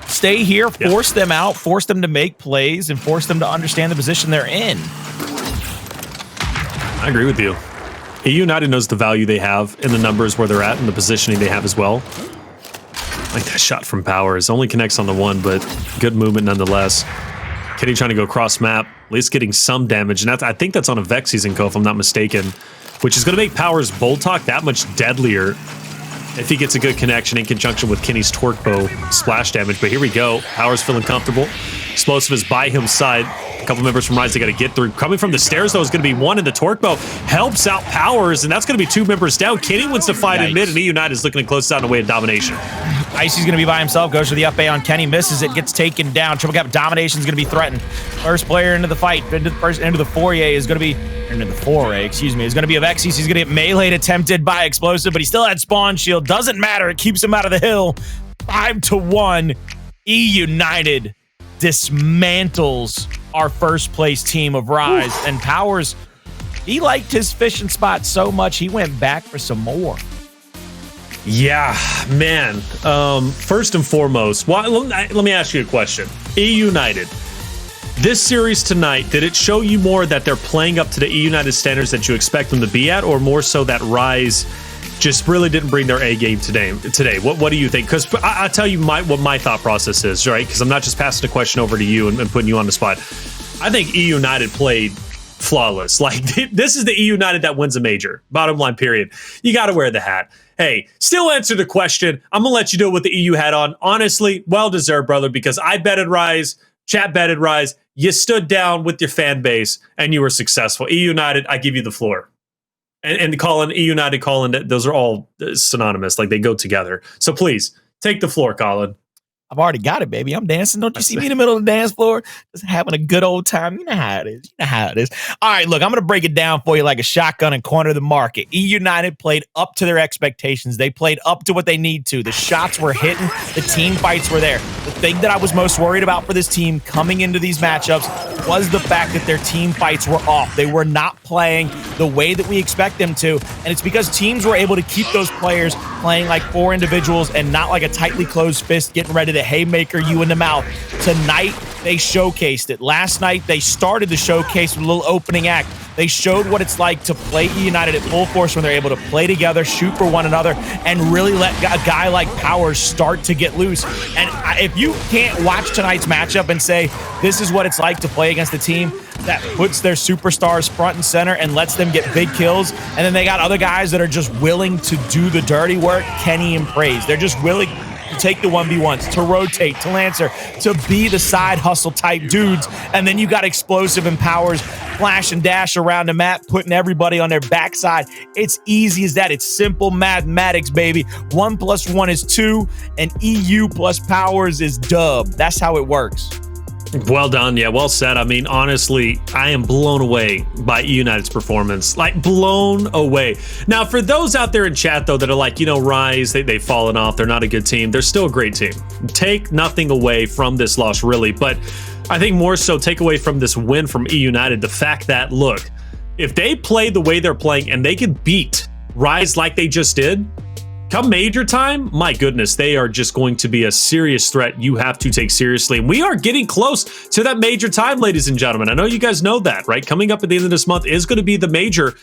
Stay here, force them out, force them to make plays, and force them to understand the position they're in. I agree with you. eUnited knows the value they have in the numbers where they're at and the positioning they have as well. Like that shot from Powerz. Only connects on the 1, but good movement nonetheless. Kenny trying to go cross map, at least getting some damage. And I think that's on Avexys and Co, if I'm not mistaken, which is going to make Powerz Bolt Talk that much deadlier if he gets a good connection in conjunction with Kenny's Torque Bow splash damage. But here we go. Powerz feeling comfortable. Explosive is by his side. A couple members from Rise they got to get through. Coming from the stairs, though, is going to be 1 in the Torque Bow. Helps out Powerz, and that's going to be 2 members down. Kenny wants to fight in mid, and eUnited is looking to close out in the way of domination. Icy's going to be by himself, goes for the up A on Kenny, misses it, gets taken down. Triple Cap Domination's going to be threatened. First player into the fight, into the foray is going to be, excuse me, is going to be Avexys. He's going to get meleeed, attempted by Explosive, but he still had spawn shield. Doesn't matter, it keeps him out of the hill. 5-1, eUnited dismantles our first place team of Rise. And Powerz, he liked his fishing spot so much, he went back for some more. Yeah, man. First and foremost, let me ask you a question. eUnited, this series tonight, did it show you more that they're playing up to the eUnited standards that you expect them to be at, or more so that Rise just really didn't bring their A game today? What do you think? Because I'll tell you what my thought process is, right? Because I'm not just passing the question over to you and putting you on the spot. I think eUnited played flawless. Like, this is the eUnited that wins a major. Bottom line, period. You got to wear the hat. Hey, still answer the question. I'm going to let you do it with the EU hat on. Honestly, well-deserved, brother, because I betted Rise, chat betted Rise. You stood down with your fan base, and you were successful. eUnited, I give you the floor. And Colin, eUnited, Colin, those are all synonymous. Like, they go together. So please, take the floor, Colin. I've already got it, baby. I'm dancing. Don't you see me in the middle of the dance floor? Just having a good old time. You know how it is. You know how it is. All right, look, I'm going to break it down for you like a shotgun and corner the market. eUnited played up to their expectations. They played up to what they need to. The shots were hitting. The team fights were there. The thing that I was most worried about for this team coming into these matchups was the fact that their team fights were off. They were not playing the way that we expect them to, and it's because teams were able to keep those players playing like 4 individuals and not like a tightly closed fist getting ready to haymaker you in the mouth. Tonight, they showcased it. Last night, they started the showcase with a little opening act. They showed what it's like to play eUnited at full force when they're able to play together, shoot for one another, and really let a guy like Powerz start to get loose. And if you can't watch tonight's matchup and say, this is what it's like to play against a team that puts their superstars front and center and lets them get big kills, and then they got other guys that are just willing to do the dirty work, Kenny and Praized. They're just willing to take the 1v1s, to rotate, to Lancer, to be the side hustle type dudes. And then you got Explosive and Powerz flash and dash around the map, putting everybody on their backside. It's easy as that. It's simple mathematics, baby. 1 + 1 is 2, and EU plus Powerz is dub. That's how it works. Well done. Yeah, well said. I mean, honestly, I am blown away by eUnited's performance. Like, blown away. Now, for those out there in chat, though, that are like, you know, Rise, they've fallen off. They're not a good team. They're still a great team. Take nothing away from this loss, really. But I think more so take away from this win from eUnited the fact that, look, if they play the way they're playing and they can beat Rise like they just did, come major time, my goodness, they are just going to be a serious threat you have to take seriously. And we are getting close to that major time, ladies and gentlemen. I know you guys know that, right? Coming up at the end of this month is going to be the major.